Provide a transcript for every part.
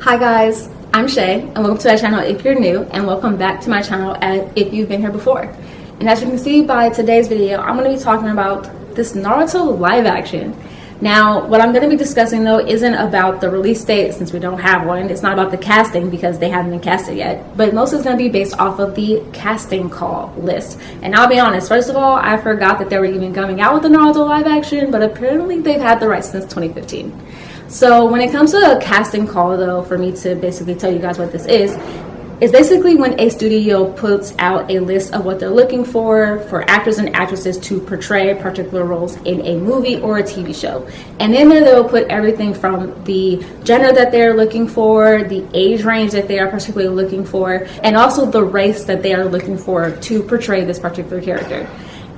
Hi guys, I'm Shay and welcome to my channel if you're new, and welcome back to my channel if you've been here before. And as you can see by today's video, I'm going to be talking about this Naruto live action. Now, what I'm going to be discussing though isn't about the release date, since we don't have one. It's not about the casting because they haven't been casted yet, but most is going to be based off of the casting call list. And I'll be honest, first of all, I forgot that they were even coming out with the Naruto live action, but apparently they've had the rights since 2015. So when it comes to a casting call though, for me to basically tell you guys what this is basically when a studio puts out a list of what they're looking for actors and actresses to portray particular roles in a movie or a TV show. And in there they'll put everything from the gender that they're looking for, the age range that they are particularly looking for, and also the race that they are looking for to portray this particular character.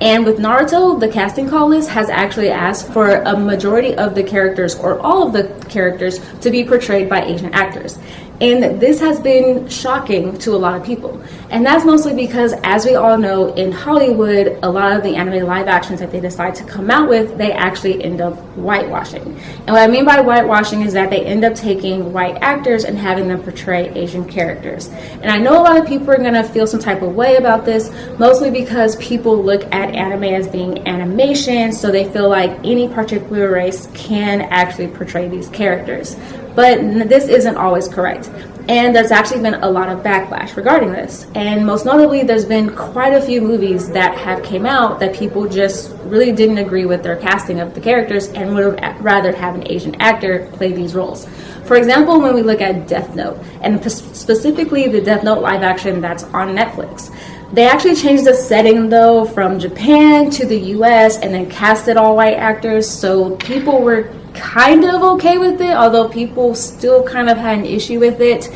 And with Naruto, the casting call list has actually asked for a majority of the characters, or all of the characters, to be portrayed by Asian actors. And this has been shocking to a lot of people. And that's mostly because, as we all know, in Hollywood, a lot of the anime live actions that they decide to come out with, they actually end up whitewashing. And what I mean by whitewashing is that they end up taking white actors and having them portray Asian characters. And I know a lot of people are going to feel some type of way about this, mostly because people look at anime as being animation, so they feel like any particular race can actually portray these characters. But this isn't always correct. And there's actually been a lot of backlash regarding this. And most notably, there's been quite a few movies that have came out that people just really didn't agree with their casting of the characters and would have rather have an Asian actor play these roles. For example, when we look at Death Note, and specifically the Death Note live action that's on Netflix, they actually changed the setting though from Japan to the US and then casted all white actors, so people were kind of okay with it, although people still kind of had an issue with it.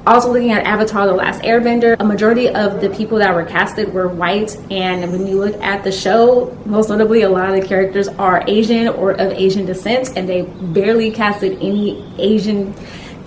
Also, looking at Avatar: The Last Airbender, a majority of the people that were casted were white, and when you look at the show, most notably a lot of the characters are Asian or of Asian descent, and they barely casted any Asian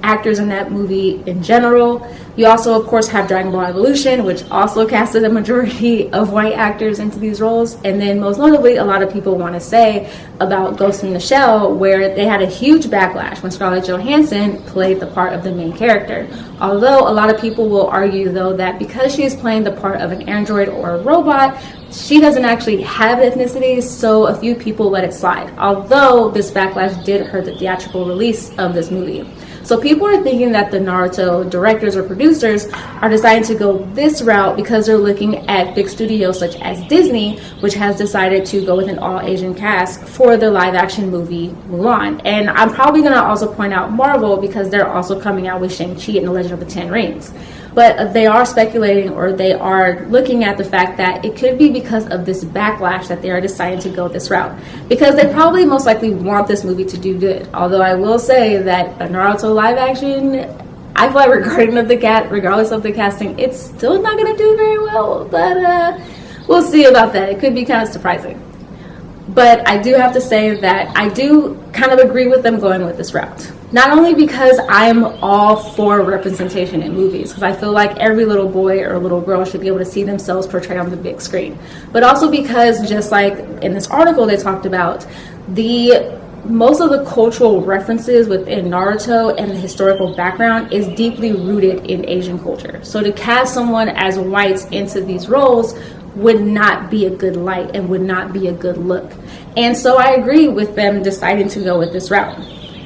actors in that movie in general. You also, of course, have Dragonball Evolution, which also casted a majority of white actors into these roles. And then most notably, a lot of people want to say about Ghost in the Shell, where they had a huge backlash when Scarlett Johansson played the part of the main character. Although a lot of people will argue though that because she is playing the part of an android or a robot, she doesn't actually have ethnicity, so a few people let it slide. Although this backlash did hurt the theatrical release of this movie. So people are thinking that the Naruto directors or producers are deciding to go this route because they're looking at big studios such as Disney, which has decided to go with an all-Asian cast for the live-action movie Mulan. And I'm probably going to also point out Marvel because they're also coming out with Shang-Chi and the Legend of the Ten Rings. But they are speculating, or they are looking at the fact that it could be because of this backlash that they are deciding to go this route. Because they probably most likely want this movie to do good. Although I will say that a Naruto live action, I feel like regardless of the casting, it's still not going to do very well. But we'll see about that. It could be kind of surprising. But I do have to say that I do kind of agree with them going with this route. Not only because I'm all for representation in movies, because I feel like every little boy or little girl should be able to see themselves portrayed on the big screen, but also because, just like in this article they talked about, most of the cultural references within Naruto and the historical background is deeply rooted in Asian culture. So to cast someone as white into these roles would not be a good light and would not be a good look. And so I agree with them deciding to go with this route.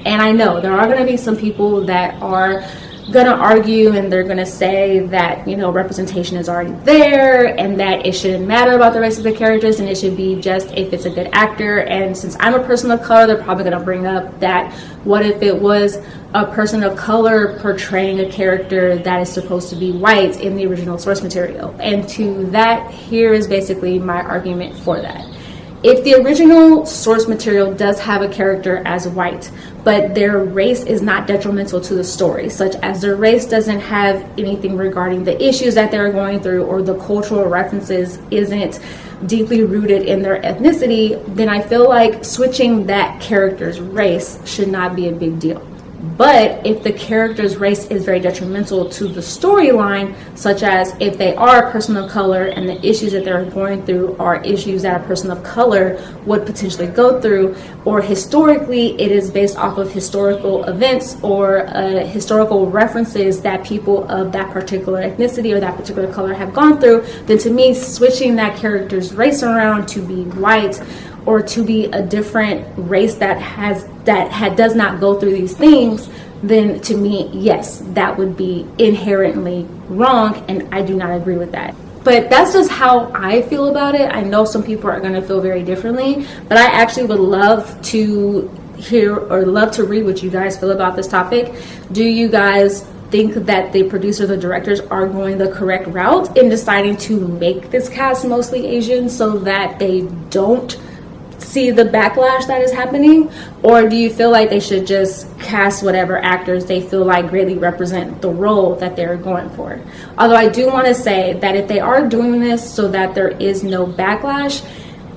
And I know there are going to be some people that are going to argue and they're going to say that, you know, representation is already there and that it shouldn't matter about the race of the characters and it should be just if it's a good actor. And since I'm a person of color, they're probably going to bring up that what if it was a person of color portraying a character that is supposed to be white in the original source material. And to that, here is basically my argument for that. If the original source material does have a character as white, but their race is not detrimental to the story, such as their race doesn't have anything regarding the issues that they're going through or the cultural references isn't deeply rooted in their ethnicity, then I feel like switching that character's race should not be a big deal. But if the character's race is very detrimental to the storyline, such as if they are a person of color and the issues that they're going through are issues that a person of color would potentially go through, or historically it is based off of historical events or historical references that people of that particular ethnicity or that particular color have gone through, then to me, switching that character's race around to be white or to be a different race that does not go through these things, then to me, yes, that would be inherently wrong, and I do not agree with that. But that's just how I feel about it. I know some people are going to feel very differently, but I actually would love to hear or love to read what you guys feel about this topic. Do you guys think that the producers or directors are going the correct route in deciding to make this cast mostly Asian so that they don't see the backlash that is happening? Or do you feel like they should just cast whatever actors they feel like greatly represent the role that they're going for? Although I do want to say that if they are doing this so that there is no backlash,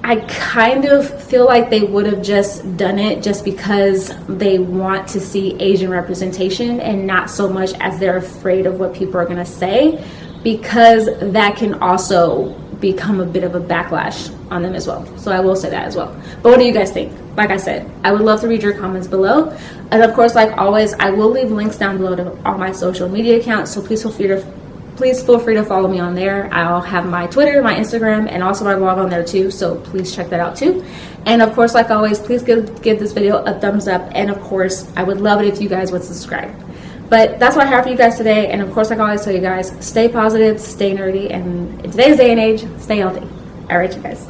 I kind of feel like they would have just done it just because they want to see Asian representation and not so much as they're afraid of what people are going to say, because that can also become a bit of a backlash on them as well. So I will say that as well. But what do you guys think? Like I said, I would love to read your comments below. And of course, like always, I will leave links down below to all my social media accounts. So please feel free to follow me on there. I'll have my Twitter, my Instagram, and also my blog on there too. So please check that out too. And of course, like always, please give this video a thumbs up. And of course, I would love it if you guys would subscribe. But that's what I have for you guys today. And of course, like I always tell you guys, stay positive, stay nerdy, and in today's day and age, stay healthy. All right, you guys.